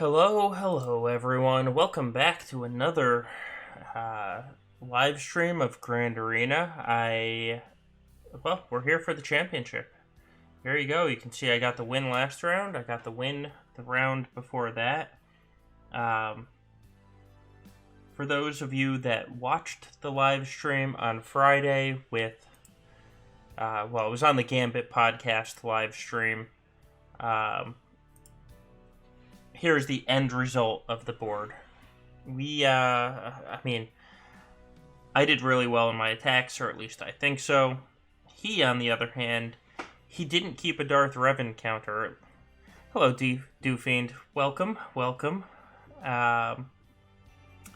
Hello, everyone. Welcome back to another live stream of Grand Arena. We're here for the championship. Here you go. You can see I got the win last round. I got the win the round before that. For those of you that watched the live stream on Friday with, it was on the Gambit podcast live stream. Here's the end result of the board. I did really well in my attacks, or at least I think so. He, on the other hand, he didn't keep a Darth Revan counter. Hello, Doofiend. Welcome.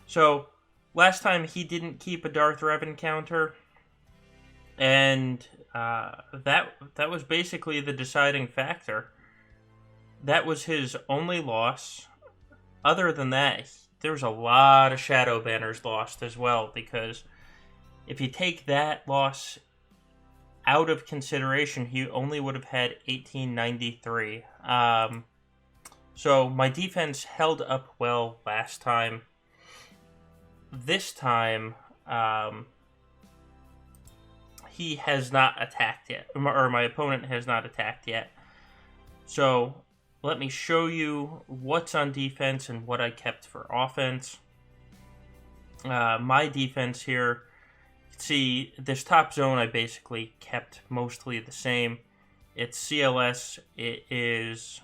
So, last time he didn't keep a Darth Revan counter, and that was basically the deciding factor. That was his only loss. Other than that, there was a lot of Shadow Banners lost as well, because if you take that loss out of consideration, he only would have had 1893. So my defense held up well last time. This time, he has not attacked yet, or my opponent has not attacked yet. So let me show you what's on defense and what I kept for offense. My defense here, see, this top zone I basically kept mostly the same. It's CLS, it is,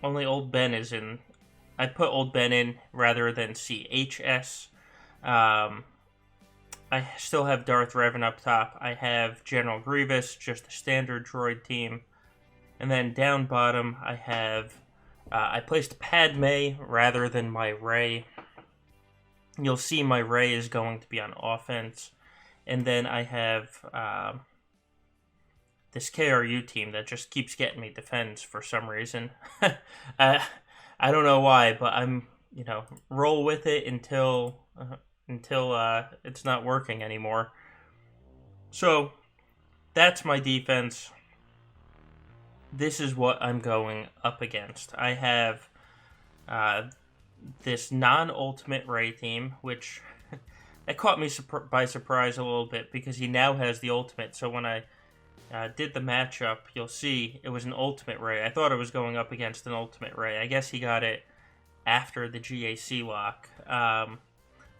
only Old Ben is in. I put Old Ben in rather than CHS. I still have Darth Revan up top. I have General Grievous, just a standard droid team. And then down bottom, I have... I placed Padme rather than my Rey. You'll see my Rey is going to be on offense. And then I have this KRU team that just keeps getting me defense for some reason. I don't know why, but I'm, roll with it until it's not working anymore. So, that's my defense. This is what I'm going up against. I have this non-ultimate Rey team, which that caught me by surprise a little bit, because he now has the ultimate. So when I did the matchup, you'll see it was an ultimate Rey. I thought I was going up against an ultimate Rey. I guess he got it after the GAC lock.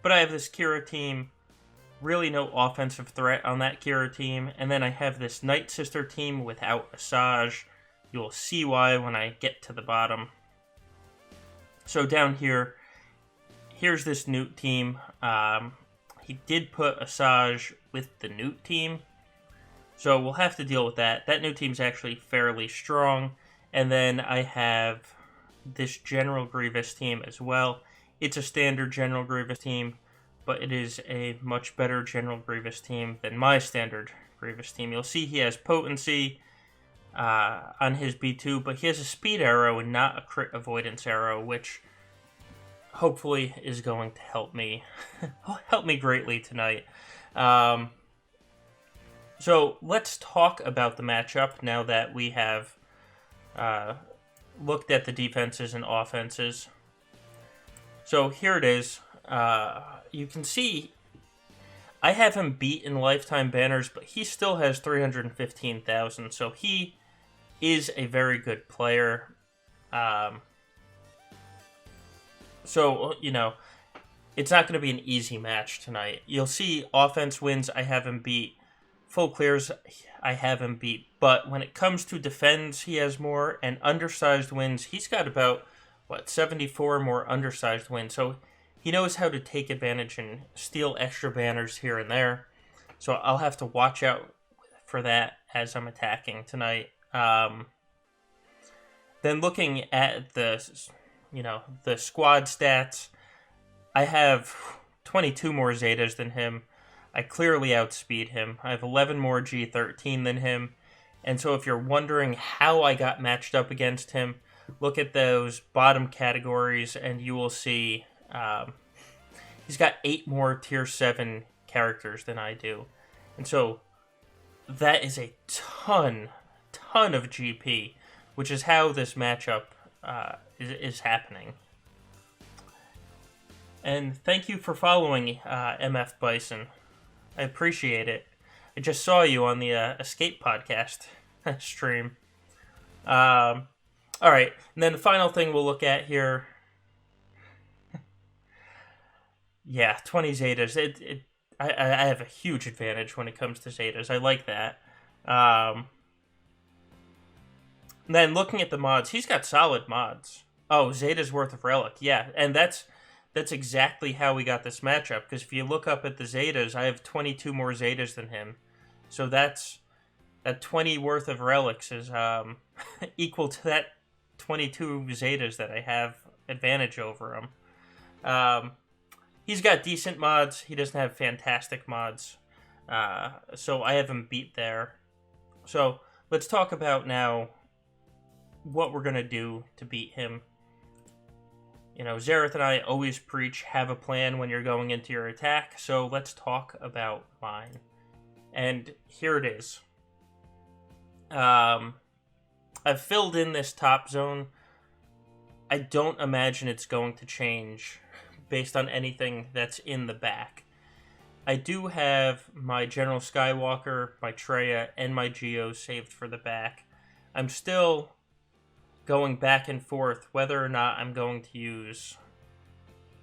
But I have this Kira team, really no offensive threat on that Kira team. And then I have this Night Sister team without Asajj. You'll see why when I get to the bottom. So down here, here's this Newt team. He did put Asajj with the Newt team, so we'll have to deal with that. That Newt team's actually fairly strong. And then I have this General Grievous team as well. It's a standard General Grievous team, but it is a much better General Grievous team than my standard Grievous team. You'll see he has potency on his B2, but he has a speed arrow and not a crit avoidance arrow, which hopefully is going to help me greatly tonight. So let's talk about the matchup now that we have looked at the defenses and offenses. So here it is. You can see I have him beat in lifetime banners, but he still has 315,000. So he is a very good player. So, it's not going to be an easy match tonight. You'll see offense wins, I have him beat. Full clears, I have him beat. But when it comes to defends, he has more. And undersized wins, he's got about 74 more undersized wins. So he knows how to take advantage and steal extra banners here and there. So I'll have to watch out for that as I'm attacking tonight. Then looking at the squad stats, I have 22 more Zetas than him. I clearly outspeed him. I have 11 more G13 than him. And so if you're wondering how I got matched up against him, look at those bottom categories and you will see he's got 8 more tier 7 characters than I do. And so that is a ton of GP. which is how this matchup is happening. And thank you for following MF Bison. I appreciate it. I just saw you on the Escape podcast stream. All right, and then the final thing we'll look at here. Yeah, 20 Zetas. I have a huge advantage when it comes to Zetas. I like that. Then looking at the mods, he's got solid mods. Oh, Zeta's worth of Relic. Yeah, and that's exactly how we got this matchup. Because if you look up at the Zetas, I have 22 more Zetas than him. So that 20 worth of Relics is equal to that 22 Zetas that I have advantage over him. He's got decent mods. He doesn't have fantastic mods. So I have him beat there. So let's talk about now what we're going to do to beat him. You know, Zareth and I always preach, have a plan when you're going into your attack. So let's talk about mine. And here it is. I've filled in this top zone. I don't imagine it's going to change based on anything that's in the back. I do have my General Skywalker, my Traya, and my Geo saved for the back. I'm still going back and forth whether or not I'm going to use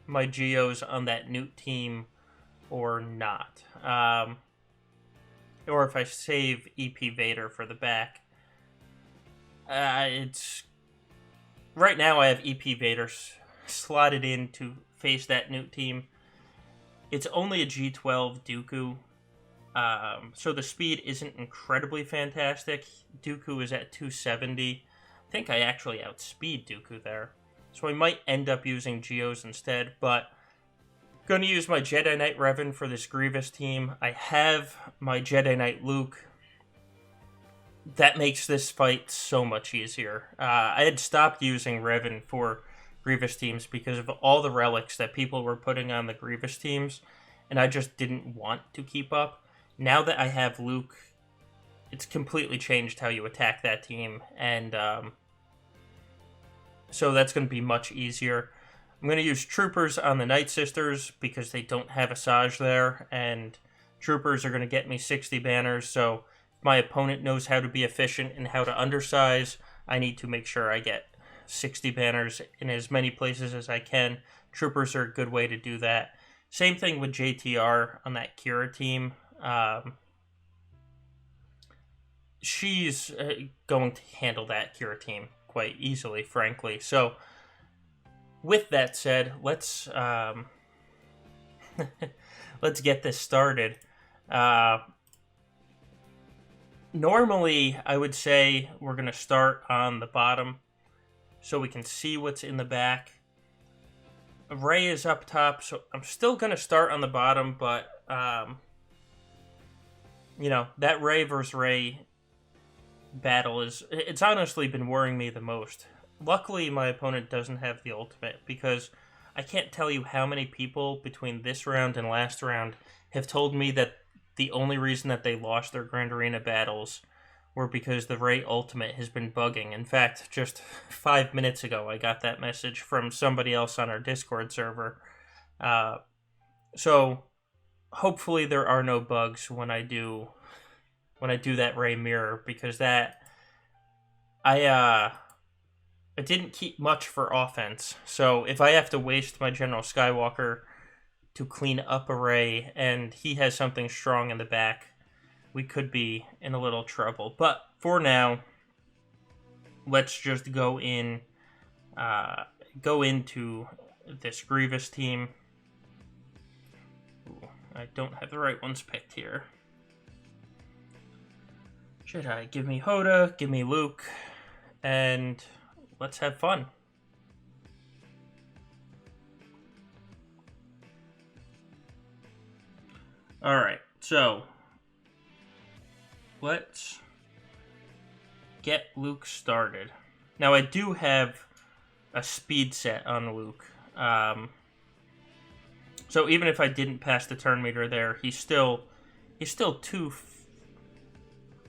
my Geos on that Newt team or not. Or if I save EP Vader for the back. It's right now I have EP Vader slotted in to face that Newt team. It's only a G12 Dooku, so the speed isn't incredibly fantastic. Dooku is at 270. I think I actually outspeed Dooku there. So I might end up using Geos instead, but I'm going to use my Jedi Knight Revan for this Grievous team. I have my Jedi Knight Luke. That makes this fight so much easier. I had stopped using Revan for Grievous teams because of all the relics that people were putting on the Grievous teams, and I just didn't want to keep up. Now that I have Luke, it's completely changed how you attack that team, and so that's going to be much easier. I'm going to use Troopers on the Night Sisters because they don't have Asajj there, and Troopers are going to get me 60 banners, so if my opponent knows how to be efficient and how to undersize, I need to make sure I get 60 banners in as many places as I can. Troopers are a good way to do that. Same thing with JTR on that Kira team. She's going to handle that Kira team quite easily, frankly. So, with that said, let's let's get this started. Normally, I would say we're going to start on the bottom so we can see what's in the back. Rey is up top, so I'm still going to start on the bottom, but, you know, that Rey versus Rey battle it's honestly been worrying me the most. Luckily, my opponent doesn't have the ultimate, because I can't tell you how many people between this round and last round have told me that the only reason that they lost their Grand Arena battles were because the Rey ultimate has been bugging. In fact, just 5 minutes ago, I got that message from somebody else on our Discord server. So hopefully there are no bugs when I do that Rey mirror, because that I didn't keep much for offense. So if I have to waste my General Skywalker to clean up a Rey and he has something strong in the back, we could be in a little trouble. But for now, let's just go into this Grievous team. Ooh, I don't have the right ones picked here. Jedi, give me Hoda, give me Luke, and let's have fun. Alright, so let's get Luke started. Now, I do have a speed set on Luke. So even if I didn't pass the turn meter there, he's still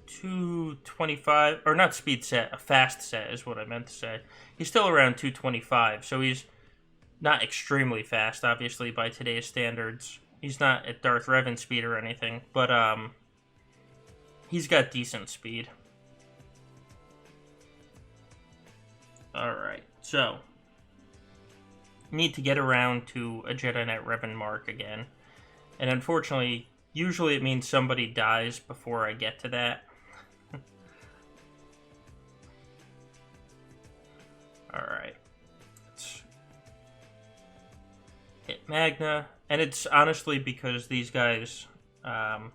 225, or not speed set, a fast set is what I meant to say. He's still around 225, so he's not extremely fast, obviously, by today's standards. He's not at Darth Revan speed or anything, but he's got decent speed. Alright, so need to get around to a Jedi Knight Revan mark again. And unfortunately, usually it means somebody dies before I get to that. Alright. Let's hit Magna. And it's honestly because these guys... let's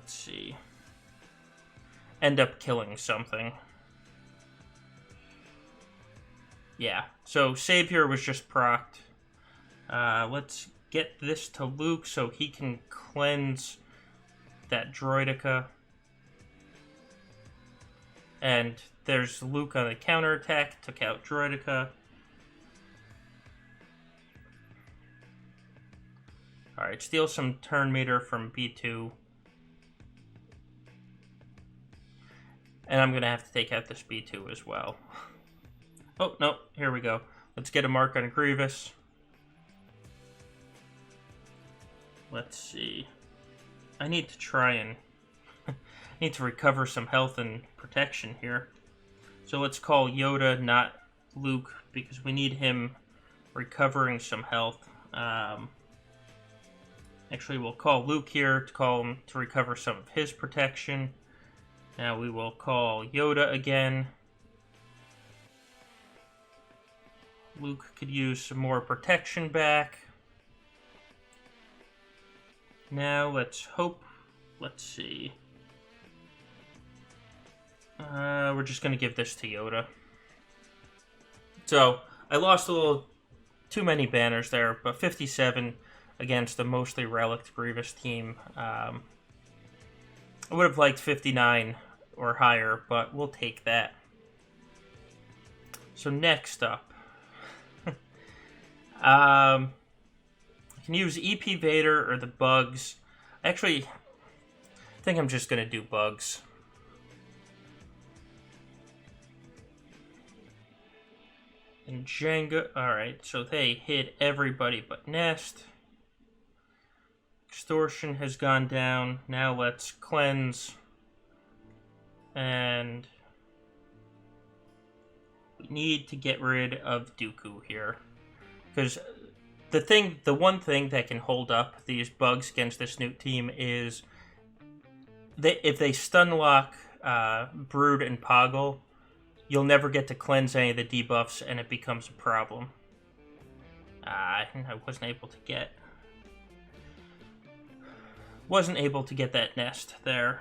see. End up killing something. Yeah, so Savior was just procced. Let's get this to Luke so he can cleanse that droidica. And there's Luke on the counterattack, took out droidica. Alright, steal some turn meter from B2. And I'm going to have to take out this B2 as well. Oh, no, here we go. Let's get a mark on Grievous. Let's see. I need to try and... I need to recover some health and protection here. So let's call Yoda, not Luke, because we need him recovering some health. Actually, we'll call Luke here to call him to recover some of his protection. Now we will call Yoda again. Luke could use some more protection back. Now let's hope. Let's see. We're just going to give this to Yoda. So, I lost a little too many banners there, but 57 against a mostly relic Grievous team. I would have liked 59 or higher, but we'll take that. So next up. I can use EP Vader or the bugs. Actually, I think I'm just going to do bugs. And Jenga. Alright, so they hit everybody but Nest. Extortion has gone down. Now let's cleanse. And we need to get rid of Dooku here. Because the one thing that can hold up these bugs against this Newt team is if they stun lock Brood and Poggle, you'll never get to cleanse any of the debuffs, and it becomes a problem. I wasn't able to get that Nest there.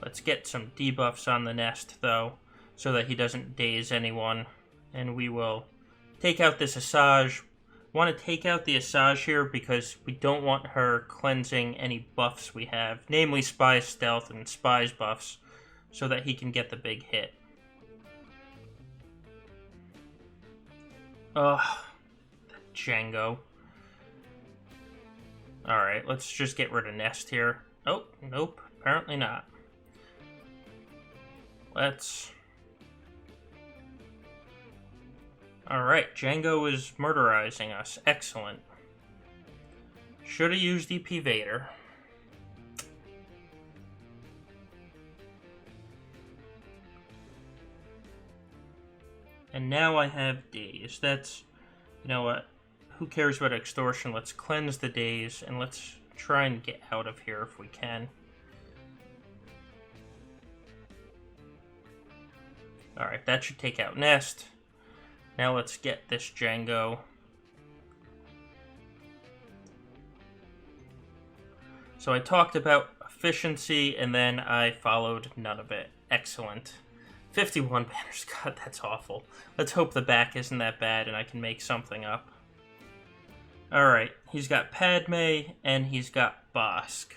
Let's get some debuffs on the Nest, though, so that he doesn't daze anyone. And we will take out this Asajj. Want to take out the Asajj here because we don't want her cleansing any buffs we have, namely Spy Stealth and Spy's buffs, so that he can get the big hit. Ugh, that Django. Alright, let's just get rid of Nest here. Oh, nope, apparently not. Let's... Alright, Django is murderizing us. Excellent. Should have used EP Vader. And now I have Daze. That's... You know what? Who cares about Extortion? Let's cleanse the Daze, and let's try and get out of here if we can. Alright, that should take out Nest. Now let's get this Django. So I talked about efficiency, and then I followed none of it. Excellent. 51 banners. God, that's awful. Let's hope the back isn't that bad and I can make something up. Alright, he's got Padme, and he's got Bossk.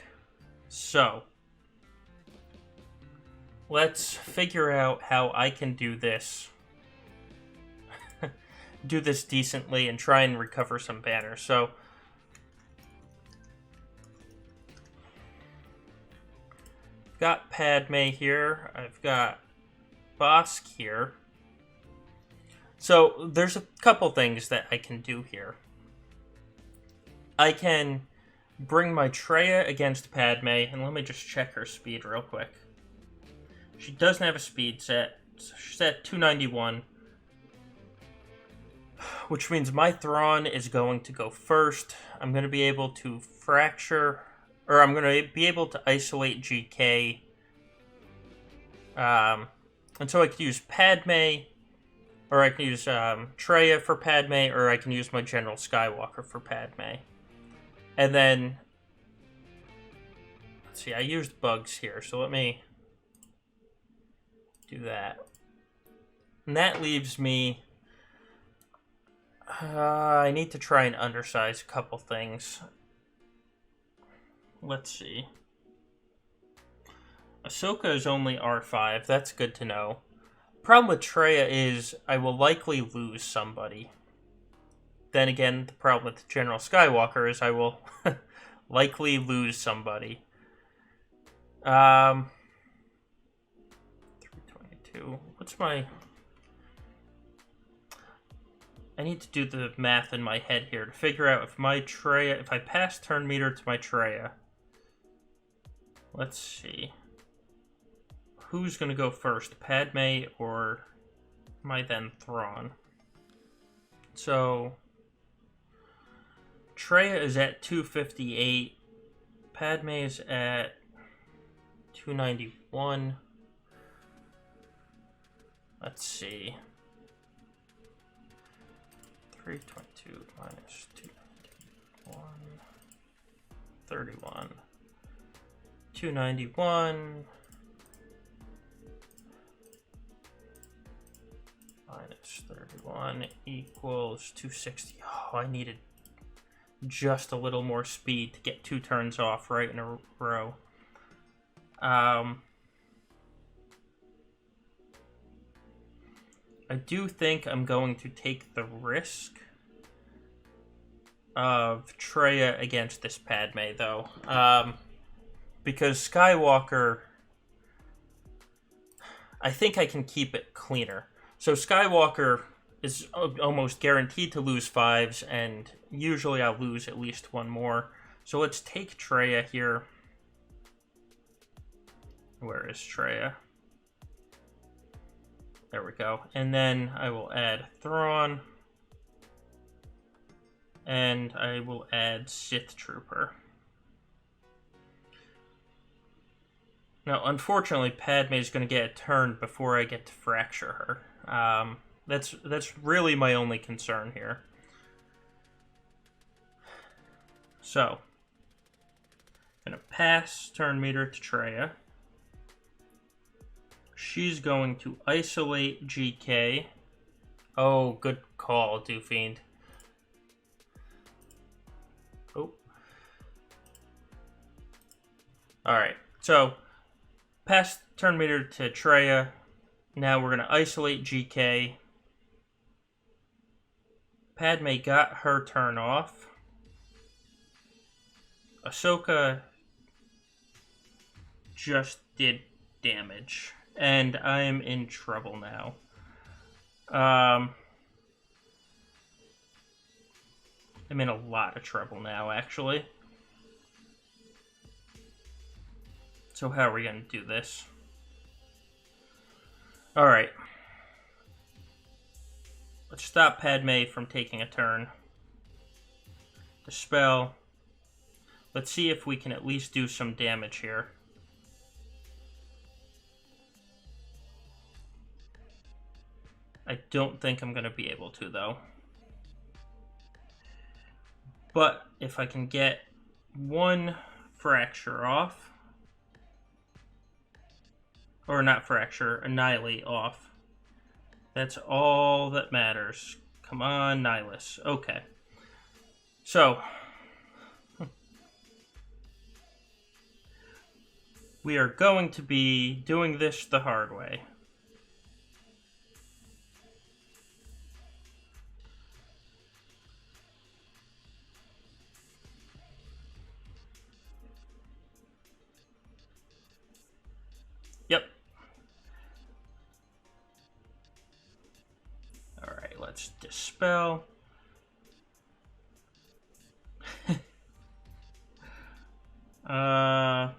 So, let's figure out how I can do this. Do this decently and try and recover some banners. So, got Padme here. I've got Bosk here. So there's a couple things that I can do here. I can bring my Traya against Padme, and let me just check her speed real quick. She doesn't have a speed set. She's at 291. Which means my Thrawn is going to go first. I'm going to be able to fracture, or I'm going to be able to isolate GK. And so I could use Padme, or I can use Traya for Padme, or I can use my General Skywalker for Padme. And then, let's see, I used bugs here, so let me do that. And that leaves me... I need to try and undersize a couple things. Let's see. Ahsoka is only R5. That's good to know. Problem with Traya is I will likely lose somebody. Then again, the problem with General Skywalker is I will likely lose somebody. 322. What's my... I need to do the math in my head here to figure out if my Traya, if I pass turn meter to my Traya. Let's see. Who's going to go first, Padme or my then Thrawn? So, Traya is at 258. Padme is at 291. Let's see. 322 minus 291. 31. 291. Minus 31 equals 260. Oh, I needed just a little more speed to get 2 turns off right in a row. I do think I'm going to take the risk of Traya against this Padme, though. Because Skywalker, I think I can keep it cleaner. So Skywalker is almost guaranteed to lose 5s, and usually I'll lose at least 1 more. So let's take Traya here. Where is Traya? There we go. And then I will add Thrawn. And I will add Sith Trooper. Now, unfortunately, Padme is going to get a turn before I get to fracture her. That's really my only concern here. So, I'm going to pass turn meter to Traya. She's going to isolate GK. Oh, good call, Doofiend. Oh. Alright, so pass turn meter to Traya. Now we're going to isolate GK. Padme got her turn off. Ahsoka just did damage. And I am in trouble now. I'm in a lot of trouble now, actually. So how are we going to do this? Alright. Let's stop Padme from taking a turn. Dispel. Let's see if we can at least do some damage here. I don't think I'm going to be able to, though. But if I can get 1 fracture off, or not fracture, annihilate off, that's all that matters. Come on, Nihilus. Okay. So, we are going to be doing this the hard way. Dispel. Alright.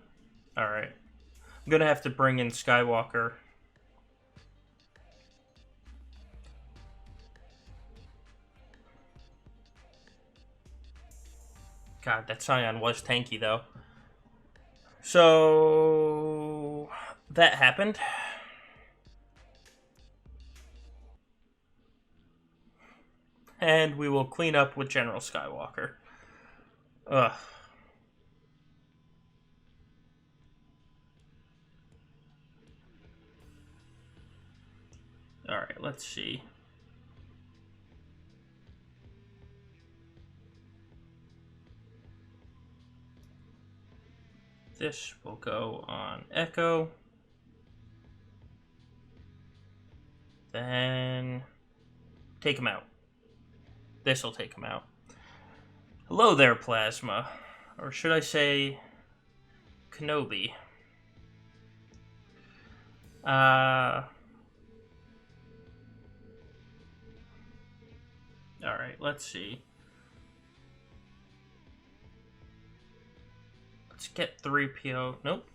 I'm gonna have to bring in Skywalker. God, that Scion was tanky, though. So... that happened. And we will clean up with General Skywalker. Ugh. Alright, let's see. This will go on Echo. Then take him out. This will take him out. Hello there, Plasma. Or should I say Kenobi? Alright, let's see. Let's get 3PO. Nope.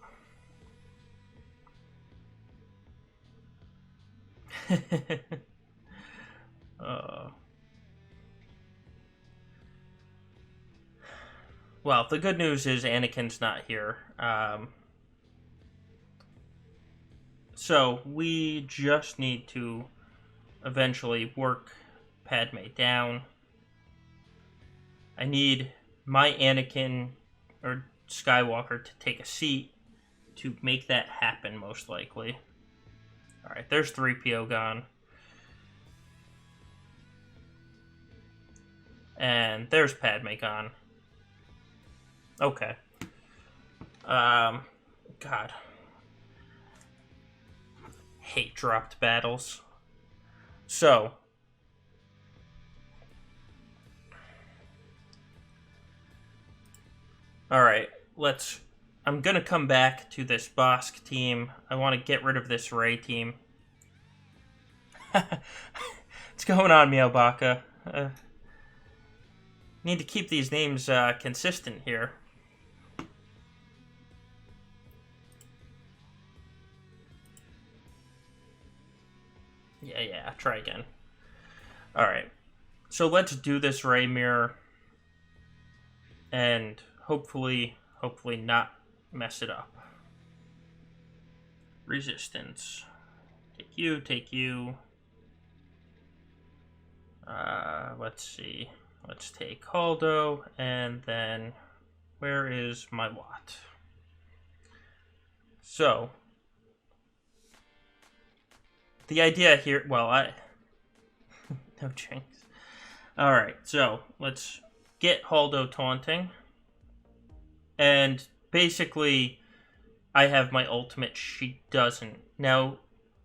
Well, the good news is Anakin's not here. So we just need to eventually work Padme down. I need my Anakin or Skywalker to take a seat to make that happen, most likely. Alright, there's 3PO gone. And there's Padme gone. Okay. God. Hate dropped battles. So. Alright, I'm gonna come back to this Bosk team. I want to get rid of this Rey team. What's going on, Meowbaka? Need to keep these names consistent here. Yeah, try again. Alright. So let's do this Rey mirror. And hopefully not mess it up. Resistance. Take you. Let's see. Let's take Haldo, and then where is my Watt? So, the idea here, well, no jinx. Alright, so let's get Haldo taunting. And basically, I have my ultimate, she doesn't. Now,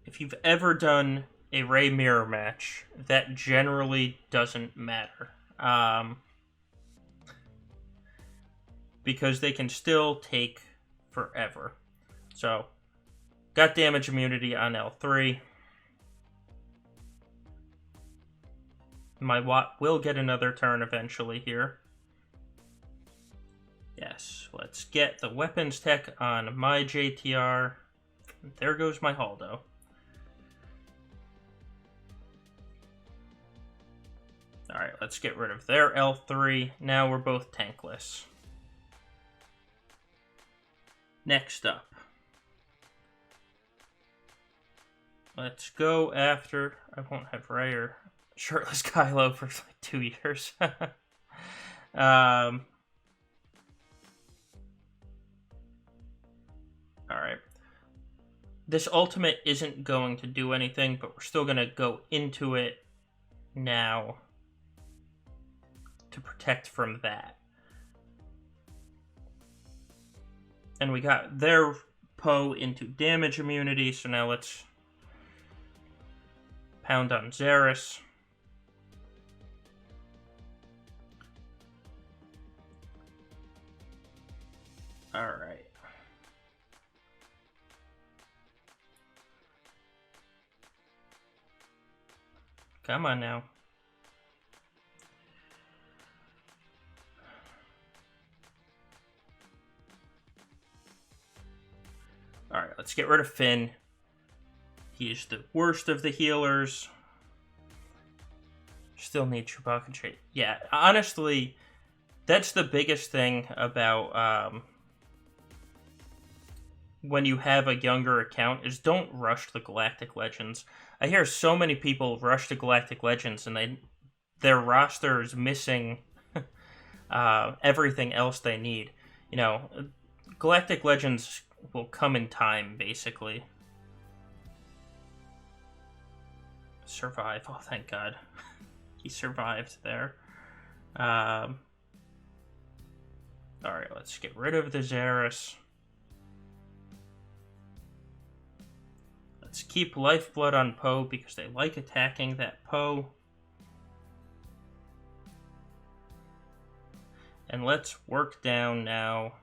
if you've ever done a Rey mirror match, that generally doesn't matter. Because they can still take forever. So, got damage immunity on L3. My Watt will get another turn eventually here. Yes, let's get the weapons tech on my JTR. There goes my Haldo. Alright, let's get rid of their L3. Now we're both tankless. Next up. Let's go after... I won't have Rey or shirtless Kylo for like 2 years. Alright. This ultimate isn't going to do anything, but we're still going to go into it now to protect from that. And we got their Poe into damage immunity, so now let's pound on Zaris. Alright. Come on now. Let's get rid of Finn. He's the worst of the healers. Still need Chewbacca Chase. Yeah, honestly, that's the biggest thing about when you have a younger account is don't rush the Galactic Legends. I hear so many people rush the Galactic Legends and their roster is missing everything else they need. You know, Galactic Legends will come in time, basically. Survive. Oh, thank God. He survived there. Alright, let's get rid of the Xeris. Let's keep Lifeblood on Poe because they like attacking that Poe. And let's work down now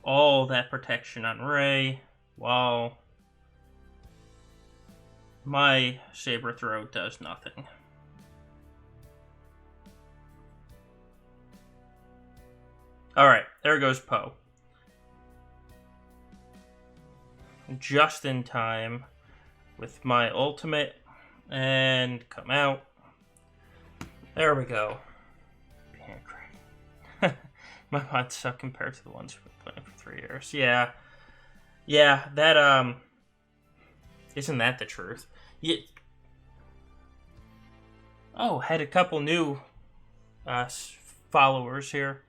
all that protection on Rey while my Saber Throw does nothing. Alright, there goes Poe. Just in time with my ultimate and come out. There we go. My mods suck compared to the ones we've been playing for 3 years. Yeah, that isn't that the truth? Yeah. Oh, had a couple new followers here.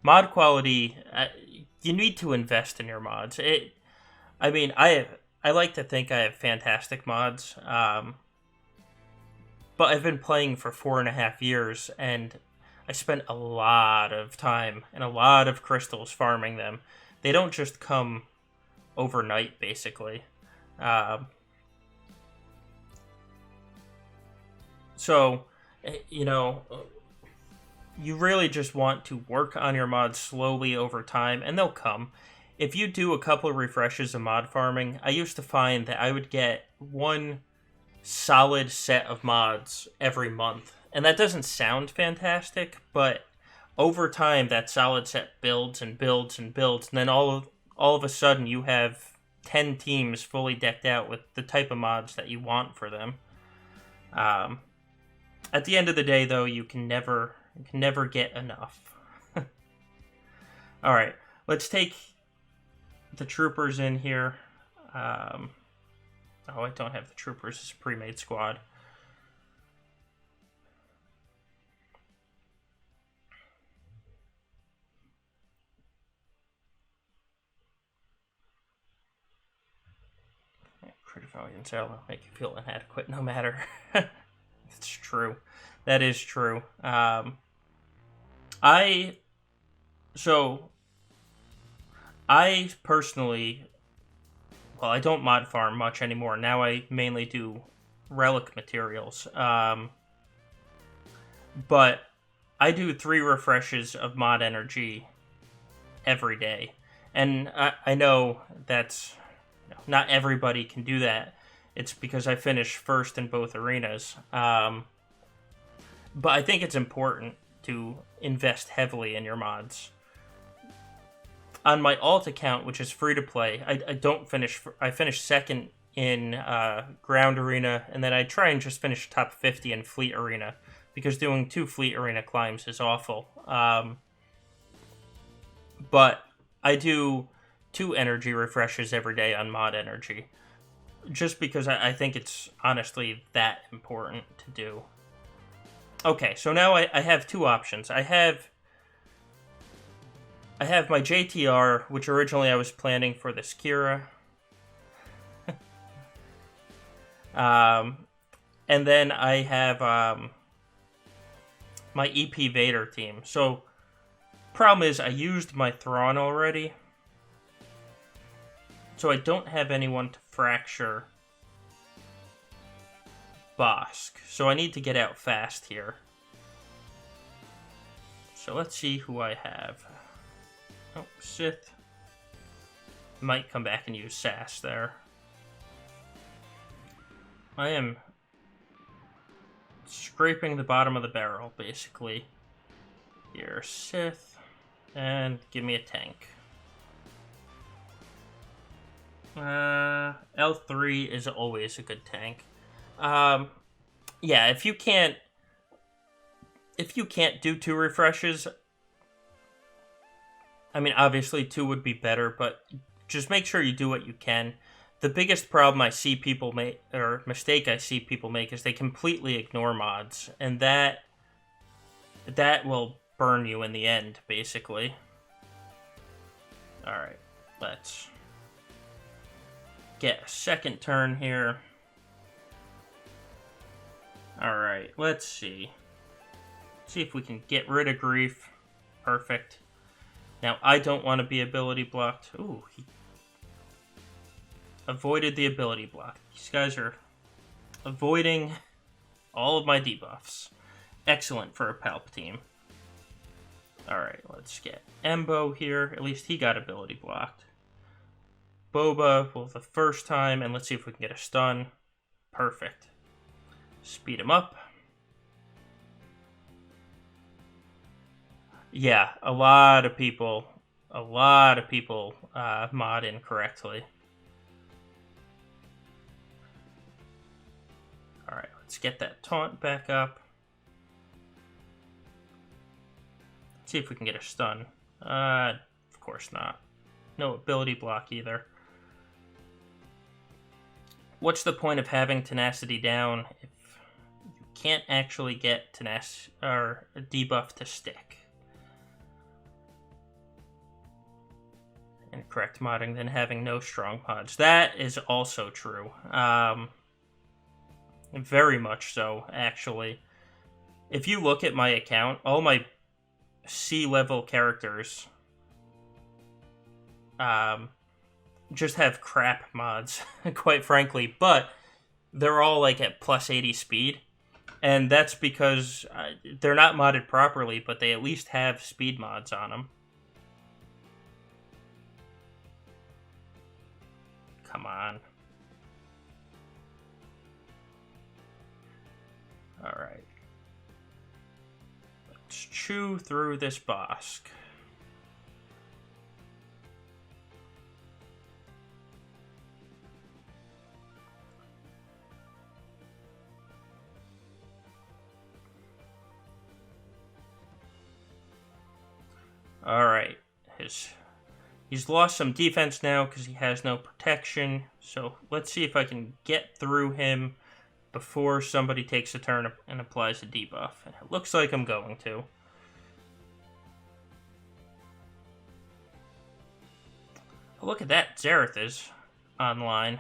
Mod quality, you need to invest in your mods. I mean, I like to think I have fantastic mods, but I've been playing for 4.5 years, and I spent a lot of time and a lot of crystals farming them. They don't just come overnight, basically. So, you know, you really just want to work on your mods slowly over time, and they'll come. If you do a couple of refreshes of mod farming, I used to find that I would get one solid set of mods every month. And that doesn't sound fantastic, but over time that solid set builds and builds and builds, and then all of a sudden you have 10 teams fully decked out with the type of mods that you want for them. At the end of the day, though, you can never get enough. Alright, let's take the troopers in here. Oh, I don't have the troopers. It's a pre-made squad. Crit Valiant Cell will make you feel inadequate no matter. It's true. That is true. I personally, well, I don't mod farm much anymore. Now I mainly do relic materials. But I do 3 refreshes of mod energy every day. And I know that's, not everybody can do that. It's because I finished first in both arenas. But I think it's important to invest heavily in your mods. On my alt account, which is free to play, I finish second in ground arena, and then I try and just finish top 50 in fleet arena, because doing 2 fleet arena climbs is awful. But I do 2 energy refreshes every day on mod energy, just because I think it's honestly that important to do. Okay, so now I have 2 options. I have my JTR, which originally I was planning for the Skira. And then I have my EP Vader team. So, problem is I used my Thrawn already. So I don't have anyone to fracture Bosk. So I need to get out fast here. So let's see who I have. Oh, Sith. Might come back and use Sass there. I am scraping the bottom of the barrel, basically. Here, Sith. And give me a tank. L3 is always a good tank. Yeah, if you can't do 2 refreshes, I mean, obviously 2 would be better, but just make sure you do what you can. The biggest problem I see people make, or mistake I see people make, is they completely ignore mods, and that will burn you in the end, basically. Alright, let's get a second turn here. Alright, let's see. See if we can get rid of Grief. Perfect. Now, I don't want to be ability blocked. Ooh, he avoided the ability block. These guys are avoiding all of my debuffs. Excellent for a Palpatine. Alright, let's get Embo here. At least he got ability blocked. Boba, well, the first time, and let's see if we can get a stun. Perfect. Speed him up. Yeah, a lot of people mod incorrectly. Alright, let's get that taunt back up. Let's see if we can get a stun. Of course not. No ability block either. What's the point of having tenacity down if you can't actually get a debuff to stick? Incorrect modding, then having no strong mods. That is also true. Very much so, actually. If you look at my account, all my C-level characters just have crap mods, quite frankly, but they're all like at plus 80 speed, and that's because they're not modded properly, but they at least have speed mods on them. Come on. Alright. Let's chew through this Bosk. Alright. He's lost some defense now because he has no protection. So let's see if I can get through him before somebody takes a turn and applies a debuff. And it looks like I'm going to. Oh, look at that. Zareth is online.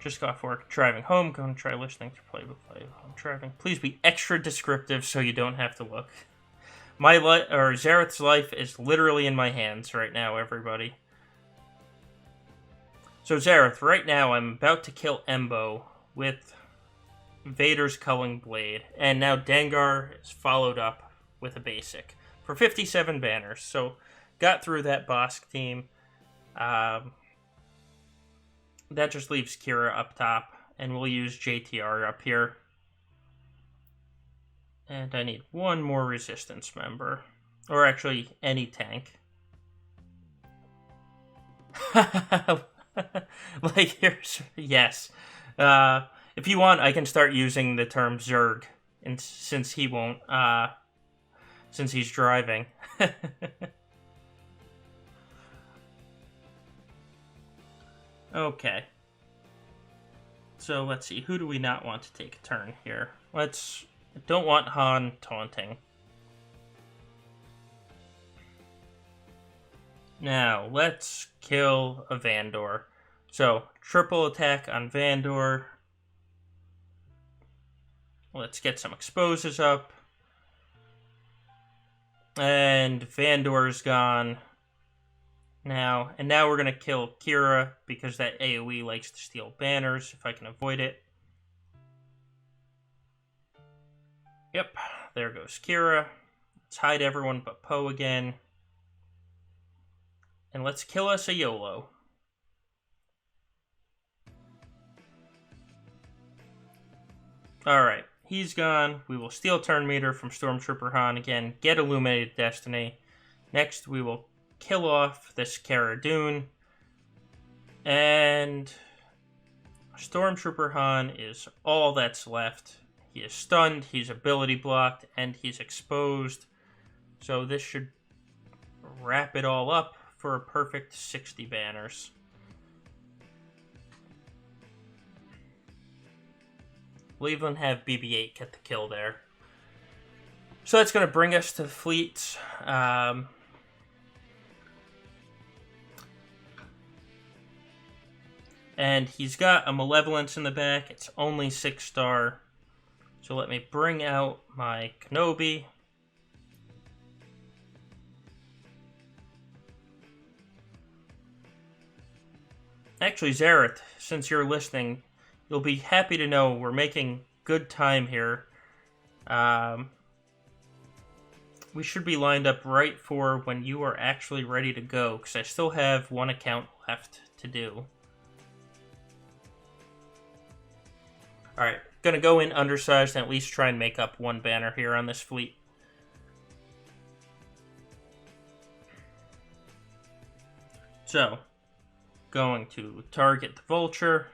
Just got off work, driving home, going to try listening to play. I'm driving. Please be extra descriptive so you don't have to look. Zareth's life is literally in my hands right now, everybody. So Zareth, right now I'm about to kill Embo with Vader's Culling Blade, and now Dengar is followed up with a basic for 57 banners. So got through that Bosk team. That just leaves Kira up top, and we'll use JTR up here. And I need one more resistance member. Or actually, any tank. Like, here's... Yes. If you want, I can start using the term Zerg. And since he won't, since he's driving. Okay. So, let's see. Who do we not want to take a turn here? I don't want Han taunting. Now, let's kill a Vandor. So, triple attack on Vandor. Let's get some exposes up. And Vandor's gone. Now we're going to kill Kira, because that AoE likes to steal banners, if I can avoid it. Yep, there goes Kira. Let's hide everyone but Poe again. And let's kill us a YOLO. Alright, he's gone. We will steal turn meter from Stormtrooper Han again, get Illuminated Destiny. Next, we will kill off this Cara Dune. And Stormtrooper Han is all that's left. He is stunned, he's ability blocked, and he's exposed. So this should wrap it all up for a perfect 60 banners. Cleveland have BB-8 get the kill there. So that's going to bring us to the fleets. And he's got a Malevolence in the back. It's only 6-star. So let me bring out my Kenobi. Actually, Zareth, since you're listening, you'll be happy to know we're making good time here. We should be lined up right for when you are actually ready to go, because I still have one account left to do. Alright, gonna go in undersized and at least try and make up one banner here on this fleet. So, going to target the Vulture,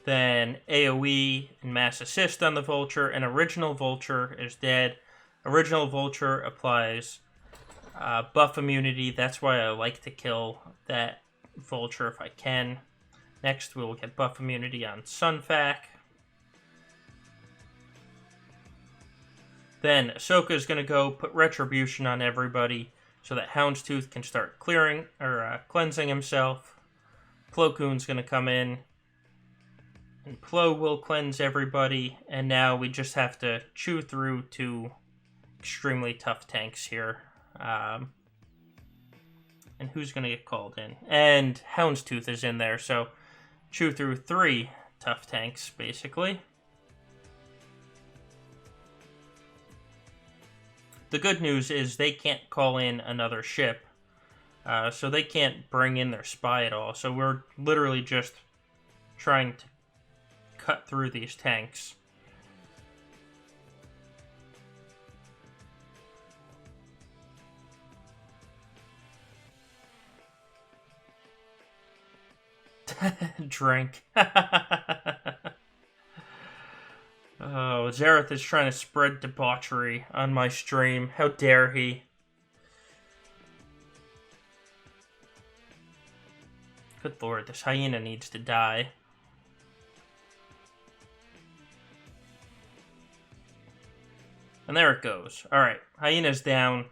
then AoE and mass assist on the Vulture, and Original Vulture is dead. Original Vulture applies buff immunity. That's why I like to kill that Vulture if I can. Next, we will get buff immunity on Sunfac. Then Ahsoka is going to go put Retribution on everybody so that Houndstooth can start clearing or cleansing himself. Plo Koon's going to come in, and Plo will cleanse everybody. And now we just have to chew through two extremely tough tanks here. And who's going to get called in? And Houndstooth is in there, so chew through 3 tough tanks, basically. The good news is they can't call in another ship, so they can't bring in their spy at all. So we're literally just trying to cut through these tanks. Drink. Oh, Zareth is trying to spread debauchery on my stream. How dare he? Good lord, this hyena needs to die. And there it goes. Alright, hyena's down.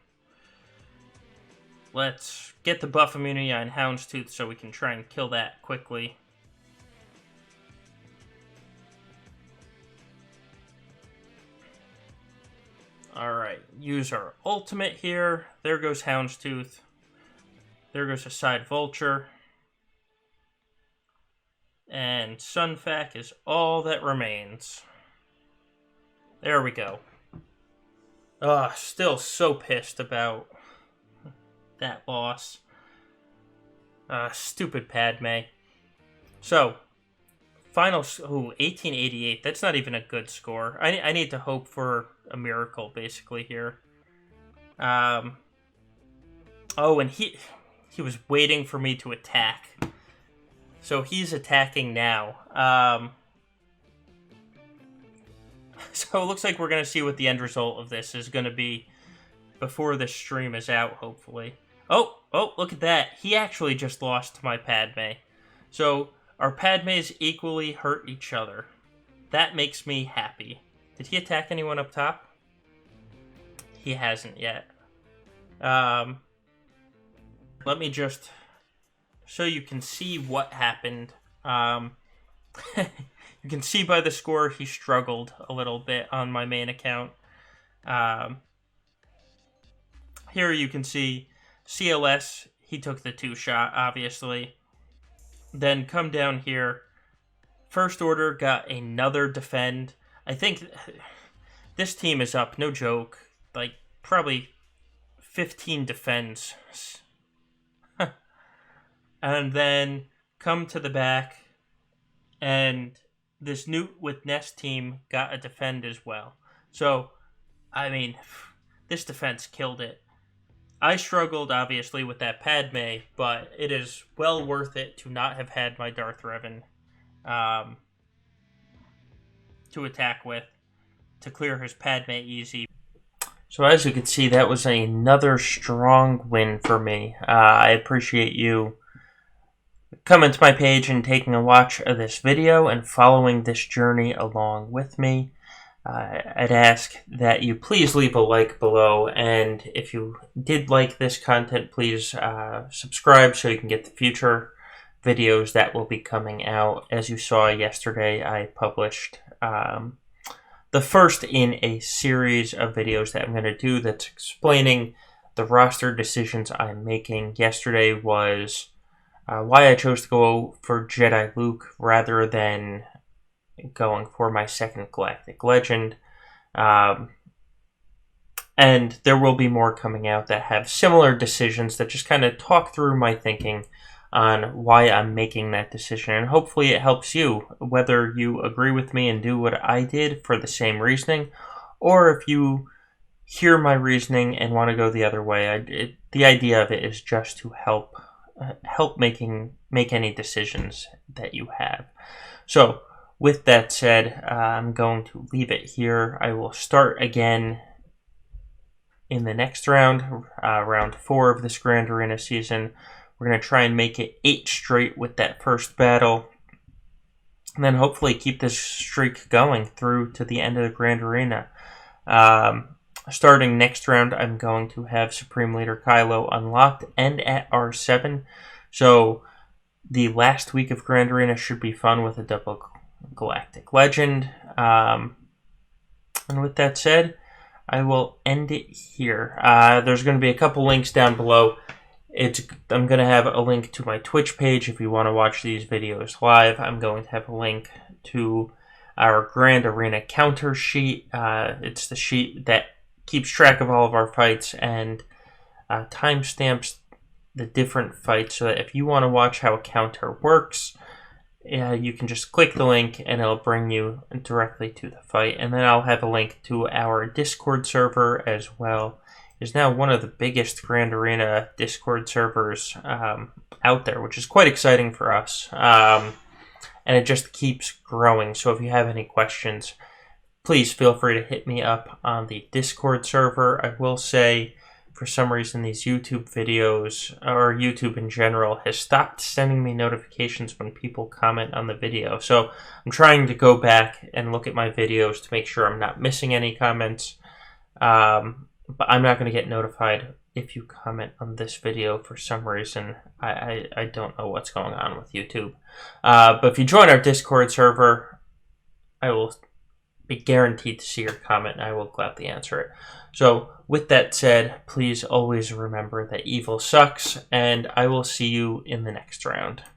Let's get the buff immunity on Houndstooth so we can try and kill that quickly. Alright, use our ultimate here. There goes Houndstooth. There goes a side Vulture. And Sunfac is all that remains. There we go. Still so pissed about that loss. Stupid Padme. So, final... 1888. That's not even a good score. I need to hope for a miracle, basically, here. Oh, and he was waiting for me to attack. So he's attacking now. So it looks like we're going to see what the end result of this is going to be before this stream is out, hopefully. Oh, look at that. He actually just lost to my Padme. So our Padmes equally hurt each other. That makes me happy. Did he attack anyone up top? He hasn't yet. Let me just... so you can see what happened. You can see by the score he struggled a little bit on my main account. Here you can see CLS, he took the 2-shot, obviously. Then come down here. First Order got another defend. I think this team is up, no joke. Like, probably 15 defends. And then come to the back, and this Newt with Nest team got a defend as well. So, I mean, this defense killed it. I struggled, obviously, with that Padme, but it is well worth it to not have had my Darth Revan to attack with, to clear his Padme easy. So as you can see, that was another strong win for me. I appreciate you coming to my page and taking a watch of this video and following this journey along with me. I'd ask that you please leave a like below, and if you did like this content, please subscribe so you can get the future videos that will be coming out. As you saw yesterday, I published the first in a series of videos that I'm going to do that's explaining the roster decisions I'm making. Yesterday was why I chose to go for Jedi Luke rather than going for my second Galactic Legend. And there will be more coming out that have similar decisions that just kind of talk through my thinking on why I'm making that decision. And hopefully it helps you, whether you agree with me and do what I did for the same reasoning, or if you hear my reasoning and want to go the other way. The idea of it is just to help make any decisions that you have. So with that said, I'm going to leave it here. I will start again in the next round, round 4 of this Grand Arena season. We're going to try and make it 8 straight with that first battle, and then hopefully keep this streak going through to the end of the Grand Arena. Starting next round, I'm going to have Supreme Leader Kylo unlocked and at R7. So the last week of Grand Arena should be fun with a double Galactic Legend. And with that said, I will end it here. There's going to be a couple links down below. I'm going to have a link to my Twitch page if you want to watch these videos live. I'm going to have a link to our Grand Arena counter sheet. It's the sheet that keeps track of all of our fights and timestamps the different fights, so that if you want to watch how a counter works, you can just click the link and it'll bring you directly to the fight. And then I'll have a link to our Discord server as well. It's now one of the biggest Grand Arena Discord servers out there, which is quite exciting for us. And it just keeps growing. So if you have any questions, please feel free to hit me up on the Discord server. I will say, for some reason, these YouTube videos, or YouTube in general, has stopped sending me notifications when people comment on the video. So I'm trying to go back and look at my videos to make sure I'm not missing any comments. But I'm not going to get notified if you comment on this video for some reason. I don't know what's going on with YouTube. But if you join our Discord server, I will be guaranteed to see your comment, and I will gladly answer it. So with that said, please always remember that evil sucks, and I will see you in the next round.